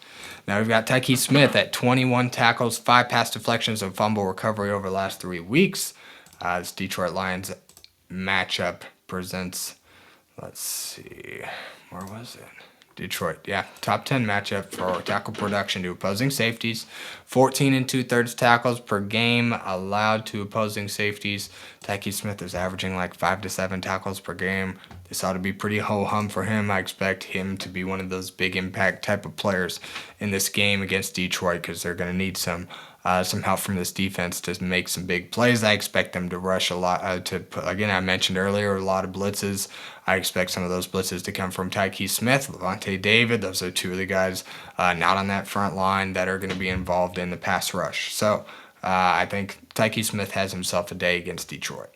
Now we've got Tykee Smith at 21 tackles, 5 pass deflections, and fumble recovery over the last 3 weeks. This Detroit Lions matchup presents, let's see, where was it? Detroit, yeah. Top 10 matchup for tackle production to opposing safeties. 14 2/3 tackles per game allowed to opposing safeties. Tykee Smith is averaging like 5 to 7 tackles per game. This ought to be pretty ho-hum for him. I expect him to be one of those big impact type of players in this game against Detroit because they're going to need some help from this defense to make some big plays. I expect them to rush a lot. Again, I mentioned earlier, a lot of blitzes. I expect some of those blitzes to come from Tykee Smith, Lavonte David. Those are 2 of the guys not on that front line that are going to be involved in the pass rush. So I think Tykee Smith has himself a day against Detroit.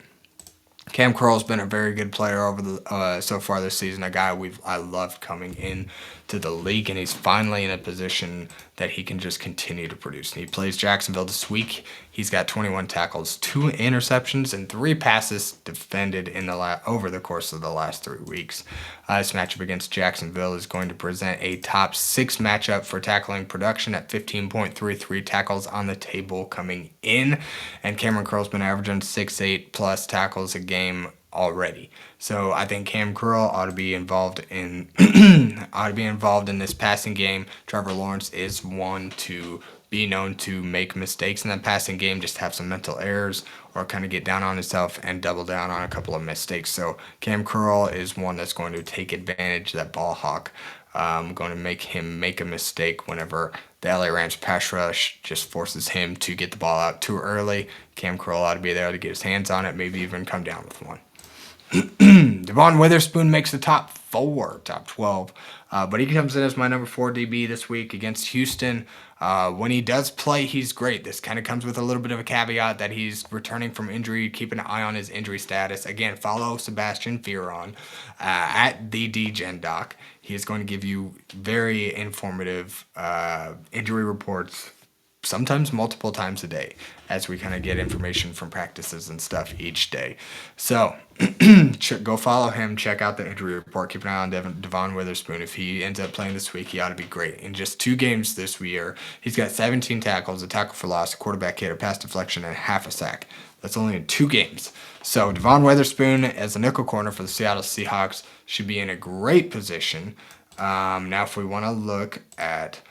Kam Curl's been a very good player over so far this season. A guy I loved coming in to the league, and he's finally in a position that he can just continue to produce. And he plays Jacksonville this week. He's got 21 tackles, 2 interceptions, and 3 passes defended over the course of the last 3 weeks. This matchup against Jacksonville is going to present a top 6 matchup for tackling production at 15.33 tackles on the table coming in. And Kam Curl's been averaging 6-8 plus tackles a game already. So I think Kam Curl ought to be involved in this passing game. Trevor Lawrence is one to be known to make mistakes in that passing game, just have some mental errors or kind of get down on himself and double down on a couple of mistakes. So Kam Curl is one that's going to take advantage of that ball hawk. Going to make him make a mistake whenever the LA Rams pass rush just forces him to get the ball out too early. Kam Curl ought to be there to get his hands on it, maybe even come down with one. Devon Witherspoon makes the top 12, but he comes in as my number 4 DB this week against Houston. When he does play, he's great. This kind of comes with a little bit of a caveat that he's returning from injury. Keep an eye on his injury status. Again, follow Sebastian Fearon at the DGen Doc. He is going to give you very informative injury reports, sometimes multiple times a day, as we kind of get information from practices and stuff each day. So go follow him, check out the injury report, keep an eye on Devon Witherspoon. If he ends up playing this week, he ought to be great. In just 2 games this year, he's got 17 tackles, a tackle for loss, a quarterback hit, a pass deflection, and half a sack. That's only in 2 games. So Devon Witherspoon as a nickel corner for the Seattle Seahawks should be in a great position. Now if we want to look at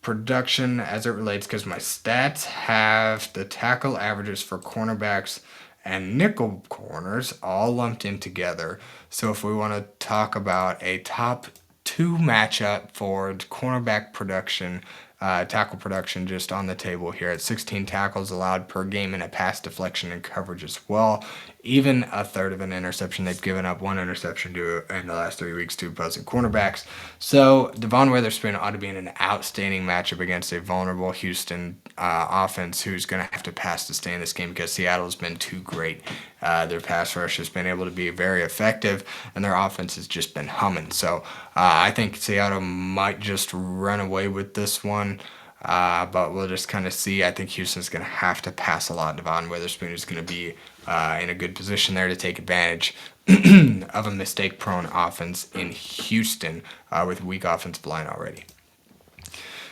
production as it relates, because my stats have the tackle averages for cornerbacks and nickel corners all lumped in together. So if we want to talk about a top 2 matchup for cornerback production, tackle production just on the table here at 16 tackles allowed per game and a pass deflection and coverage as well. Even a third of an interception. They've given up 1 interception in the last 3 weeks to opposing cornerbacks. So Devon Witherspoon ought to be in an outstanding matchup against a vulnerable Houston offense who's going to have to pass to stay in this game because Seattle's been too great. Their pass rush has been able to be very effective, and their offense has just been humming. So I think Seattle might just run away with this one. But we'll just kind of see. I think Houston's going to have to pass a lot. Devon Witherspoon is going to be in a good position there to take advantage of a mistake-prone offense in Houston with weak offensive line already.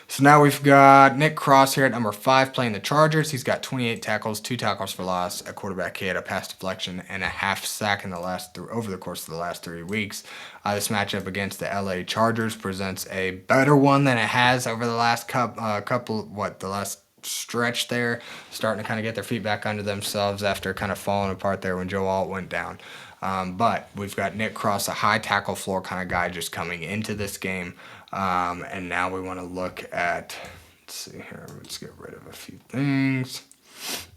So now we've got Nik Cross here at number 5 playing the Chargers. He's got 28 tackles, 2 tackles for loss, a quarterback hit, a pass deflection, and a half sack in the over the course of the last 3 weeks. This matchup against the LA Chargers presents a better one than it has over the last the last stretch there, starting to kind of get their feet back under themselves after kind of falling apart there when Joe Alt went down. But we've got Nik Cross, a high tackle floor kind of guy, just coming into this game. And now we want to look at, let's see here, let's get rid of a few things.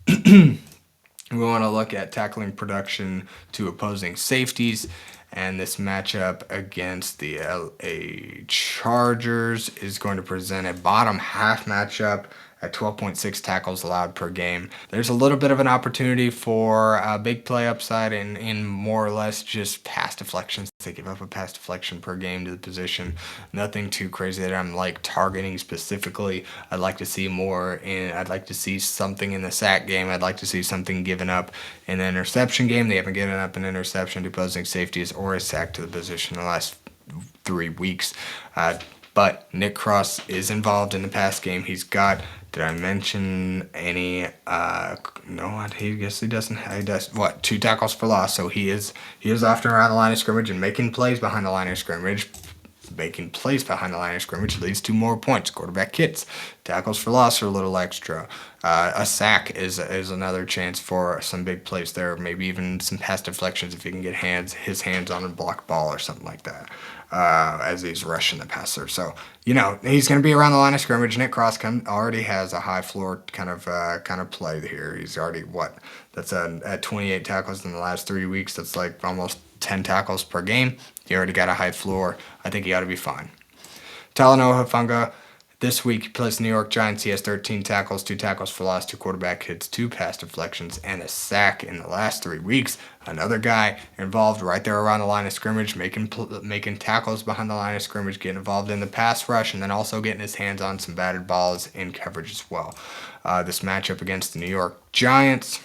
We want to look at tackling production to opposing safeties. And this matchup against the LA Chargers is going to present a bottom half matchup at 12.6 tackles allowed per game. There's a little bit of an opportunity for a big play upside in more or less just pass deflections. They give up a pass deflection per game to the position. Nothing too crazy that I'm like targeting specifically. I'd like to see I'd like to see something in the sack game. I'd like to see something given up in the interception game. They haven't given up an interception to opposing safeties or a sack to the position in the last 3 weeks. But Nik Cross is involved in the pass game. He's got, did I mention any, no, I guess he doesn't. He does, 2 tackles for loss. So he is often around the line of scrimmage and making plays behind the line of scrimmage. Making plays behind the line of scrimmage leads to more points. Quarterback hits. Tackles for loss are a little extra. A sack is another chance for some big plays there. Maybe even some pass deflections if he can get his hands on a blocked ball or something like that. As he's rushing the passer. So, he's going to be around the line of scrimmage. Nik Cross already has a high floor kind of play here. He's already, that's at 28 tackles in the last 3 weeks. That's like almost 10 tackles per game. He already got a high floor. I think he ought to be fine. Talanoa Hufanga. This week, he plays the New York Giants. He has 13 tackles, 2 tackles for loss, 2 quarterback hits, 2 pass deflections, and a sack in the last 3 weeks. Another guy involved right there around the line of scrimmage, making tackles behind the line of scrimmage, getting involved in the pass rush, and then also getting his hands on some batted balls in coverage as well. This matchup against the New York Giants.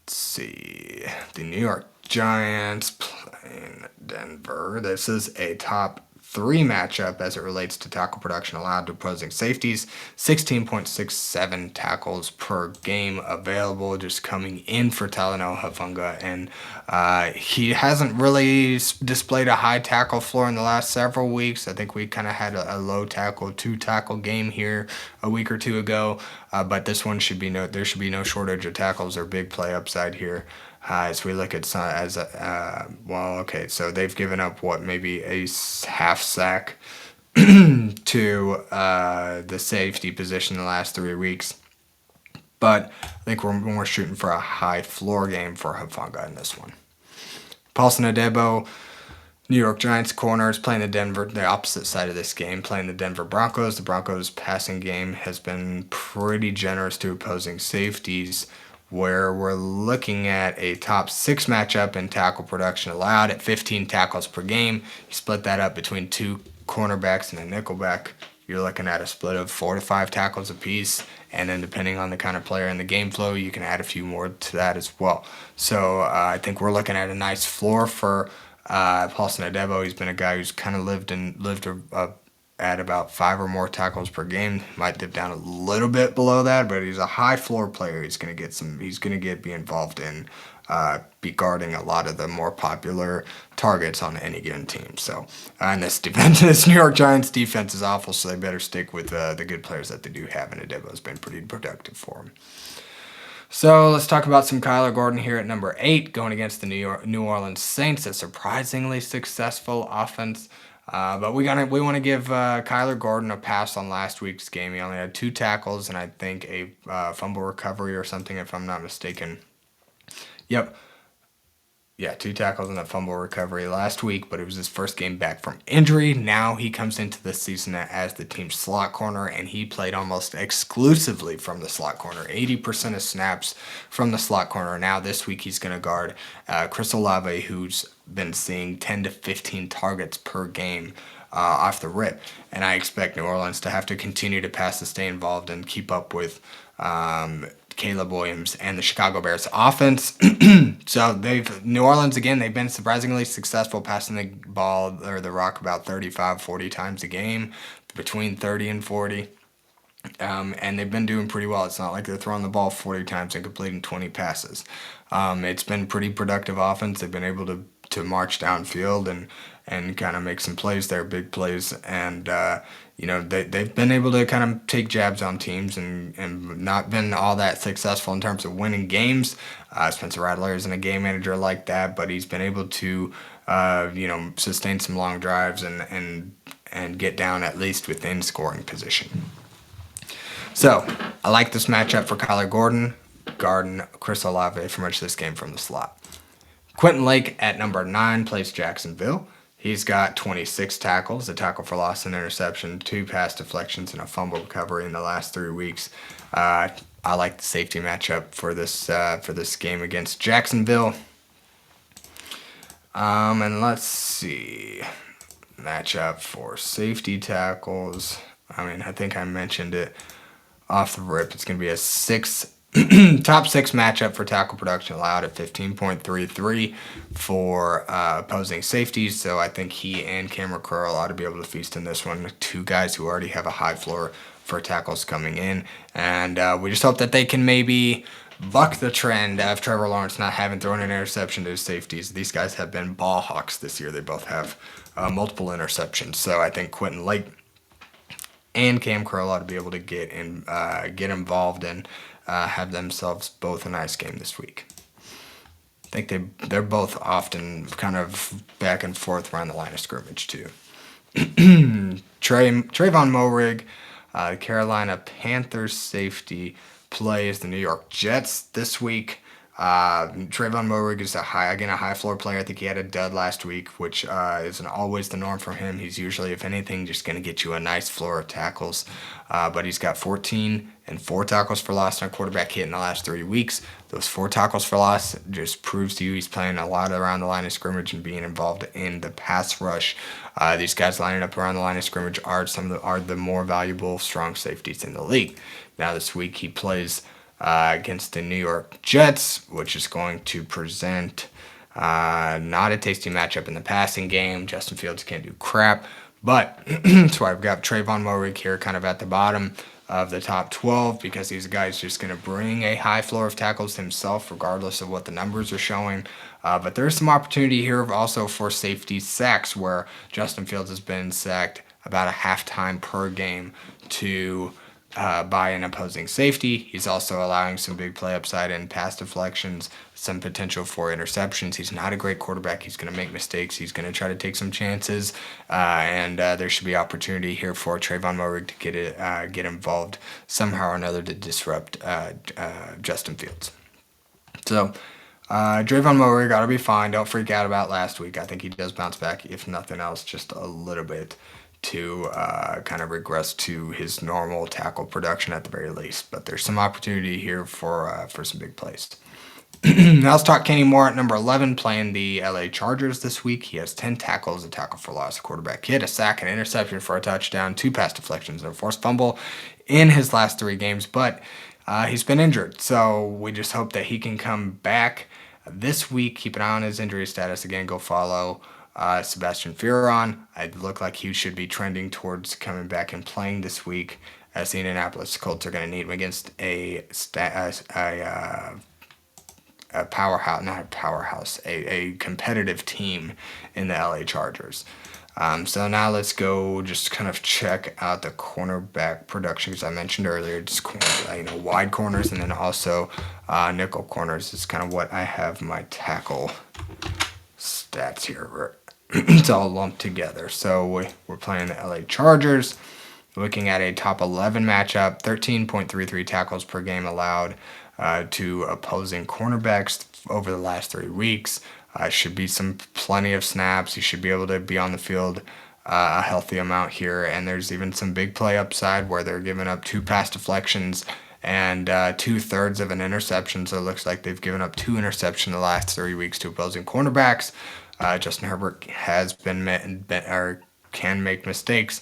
Let's see. The New York Giants playing Denver. This is a top 3 matchup as it relates to tackle production allowed to opposing safeties. 16.67 tackles per game available, just coming in for Talanoa Hufanga, and he hasn't really displayed a high tackle floor in the last several weeks. I think we kind of had a low tackle, 2 tackle game here a week or 2 ago, but this one there should be no shortage of tackles or big play upside here. As we look at so they've given up maybe a half sack to the safety position in the last 3 weeks. But I think we're more shooting for a high floor game for Hufanga in this one. Paulson Adebo, New York Giants corner, is playing the opposite side of this game, playing the Denver Broncos. The Broncos passing game has been pretty generous to opposing safeties, where we're looking at a top 6 matchup in tackle production allowed at 15 tackles per game. You split that up between 2 cornerbacks and a nickelback. You're looking at a split of 4 to 5 tackles apiece, and then depending on the kind of player in the game flow, you can add a few more to that as well. So I think we're looking at a nice floor for Paulson Adebo. He's been a guy who's kind of lived at about 5 or more tackles per game. Might dip down a little bit below that, but he's a high floor player. He's going to be involved in be guarding a lot of the more popular targets on any given team. So, and this New York Giants defense is awful, so they better stick with the good players that they do have, and Adebo's been pretty productive for them. So let's talk about some Kyler Gordon here at number 8, going against the New Orleans Saints, a surprisingly successful offense. But we want to give Kyler Gordon a pass on last week's game. He only had 2 tackles and I think a fumble recovery or something, if I'm not mistaken. Yep. Yeah, 2 tackles and a fumble recovery last week, but it was his first game back from injury. Now he comes into this season as the team's slot corner, and he played almost exclusively from the slot corner, 80% of snaps from the slot corner. Now this week he's going to guard Chris Olave, who's been seeing 10 to 15 targets per game off the rip. And I expect New Orleans to have to continue to pass to stay involved and keep up with Caleb Williams and the Chicago Bears offense. So New Orleans, again, they've been surprisingly successful passing the ball or the rock about 35, 40 times a game, between 30 and 40. And they've been doing pretty well. It's not like they're throwing the ball 40 times and completing 20 passes. It's been pretty productive offense. They've been able to march downfield and kind of make some plays there, big plays. And, they've been able to kind of take jabs on teams and not been all that successful in terms of winning games. Spencer Rattler isn't a game manager like that, but he's been able to, sustain some long drives and get down at least within scoring position. So, I like this matchup for Kyler Gordon, guarding Chris Olave for much of this game from the slot. Quentin Lake at number 9 plays Jacksonville. He's got 26 tackles, a tackle for loss and interception, 2 pass deflections, and a fumble recovery in the last 3 weeks. I like the safety matchup for this game against Jacksonville. And let's see, matchup for safety tackles. I think I mentioned it off the rip. It's going to be a top 6 matchup for tackle production allowed at 15.33 for opposing safeties. So I think he and Kam Curl ought to be able to feast in this one. 2 guys who already have a high floor for tackles coming in. And we just hope that they can maybe buck the trend of Trevor Lawrence not having thrown an interception to his safeties. These guys have been ball hawks this year. They both have multiple interceptions. So I think Quentin Lake and Kam Curl ought to be able to get involved and have themselves both a nice game this week. I think they're both often kind of back and forth around the line of scrimmage too. Tre'Von Moehrig, Carolina Panthers safety, plays the New York Jets this week. Tre'Von Moehrig is a high floor player. I think he had a dud last week, which isn't always the norm for him. He's usually, if anything, just going to get you a nice floor of tackles. But he's got 14 and 4 tackles for loss on a quarterback hit in the last 3 weeks. Those 4 tackles for loss just proves to you he's playing a lot around the line of scrimmage and being involved in the pass rush. These guys lining up around the line of scrimmage are the more valuable strong safeties in the league. Now this week he plays against the New York Jets, which is going to present not a tasty matchup in the passing game. Justin Fields can't do crap, but that's why I've got Tre'Von Moehrig here kind of at the bottom of the top 12, because he's a guy who's just going to bring a high floor of tackles himself regardless of what the numbers are showing. But there's some opportunity here also for safety sacks, where Justin Fields has been sacked about a half time per game by an opposing safety. He's also allowing some big play upside and pass deflections, some potential for interceptions. He's not a great quarterback. He's going to make mistakes. He's going to try to take some chances, and there should be opportunity here for Tre'Von Moehrig to get involved somehow or another to disrupt Justin Fields. So Tre'Von Moehrig got to be fine. Don't freak out about last week. I think he does bounce back, if nothing else, just a little bit, to kind of regress to his normal tackle production at the very least. But there's some opportunity here for some big plays. Now let's talk Kenny Moore at number 11, playing the LA Chargers this week. He has 10 tackles, a tackle for loss, a quarterback hit, a sack, an interception for a touchdown, 2 pass deflections, and a forced fumble in his last 3 games. But he's been injured, so we just hope that he can come back this week. Keep an eye on his injury status. Again, go follow Sebastian Firon. It look like he should be trending towards coming back and playing this week, as the Indianapolis Colts are going to need him against a competitive team in the LA Chargers. So now let's go just kind of check out the cornerback production, because I mentioned earlier, just wide corners and then also nickel corners is kind of what I have my tackle stats here. It's all lumped together. So we're playing the LA Chargers, looking at a top 11 matchup, 13.33 tackles per game allowed to opposing cornerbacks over the last 3 weeks. Should be plenty of snaps. You should be able to be on the field a healthy amount here, and there's even some big play upside where they're giving up 2 pass deflections and 2/3 of an interception. So it looks like they've given up 2 interceptions the last 3 weeks to opposing cornerbacks. Justin Herbig has can make mistakes.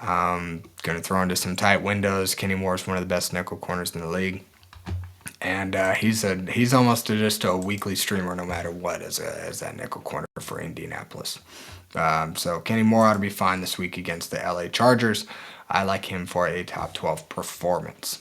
Going to throw into some tight windows. Kenny Moore is one of the best nickel corners in the league. And he's almost just a weekly streamer no matter what as that nickel corner for Indianapolis. So Kenny Moore ought to be fine this week against the LA Chargers. I like him for a top 12 performance.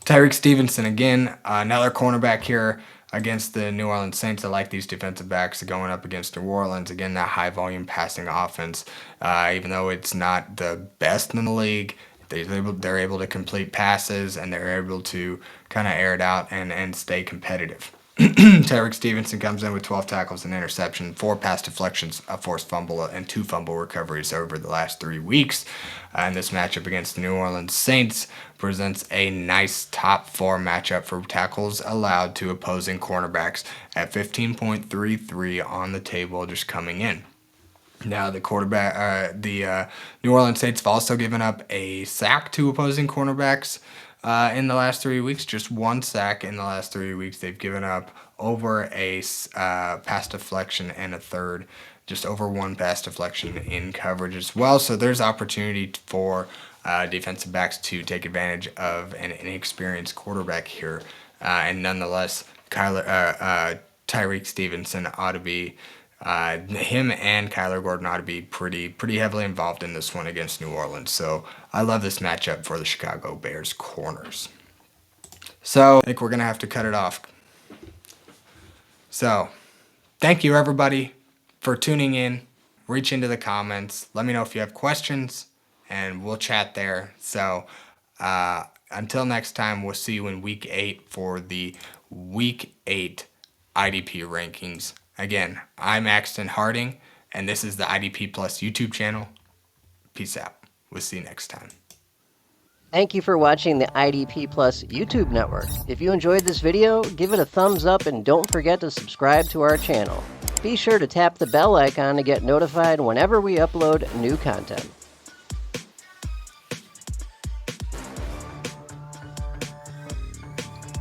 Tyrique Stevenson, again, another cornerback here against the New Orleans Saints. I like these defensive backs going up against New Orleans. Again, that high-volume passing offense, even though it's not the best in the league, they're able to complete passes, and they're able to kind of air it out and stay competitive. Tyrique Stevenson comes in with 12 tackles and interception, 4 pass deflections, a forced fumble, and 2 fumble recoveries over the last 3 weeks. And this matchup against the New Orleans Saints presents a nice top 4 matchup for tackles allowed to opposing cornerbacks at 15.33 on the table just coming in. Now, the New Orleans Saints have also given up a sack to opposing cornerbacks in the last 3 weeks. Just 1 sack in the last 3 weeks. They've given up over a pass deflection and a third, just over 1 pass deflection in coverage as well. So there's opportunity for defensive backs to take advantage of an inexperienced quarterback here. And nonetheless, Tyrique Stevenson ought to be him and Kyler Gordon ought to be pretty heavily involved in this one against New Orleans. So I love this matchup for the Chicago Bears corners. So I think we're going to have to cut it off. So thank you, everybody, for tuning in. Reach into the comments. Let me know if you have questions, and we'll chat there. So until next time, we'll see you in Week 8 for the Week 8 IDP rankings. Again, I'm Axton Harding, and this is the IDP Plus YouTube channel. Peace out. We'll see you next time. Thank you for watching the IDP Plus YouTube network. If you enjoyed this video, give it a thumbs up and don't forget to subscribe to our channel. Be sure to tap the bell icon to get notified whenever we upload new content.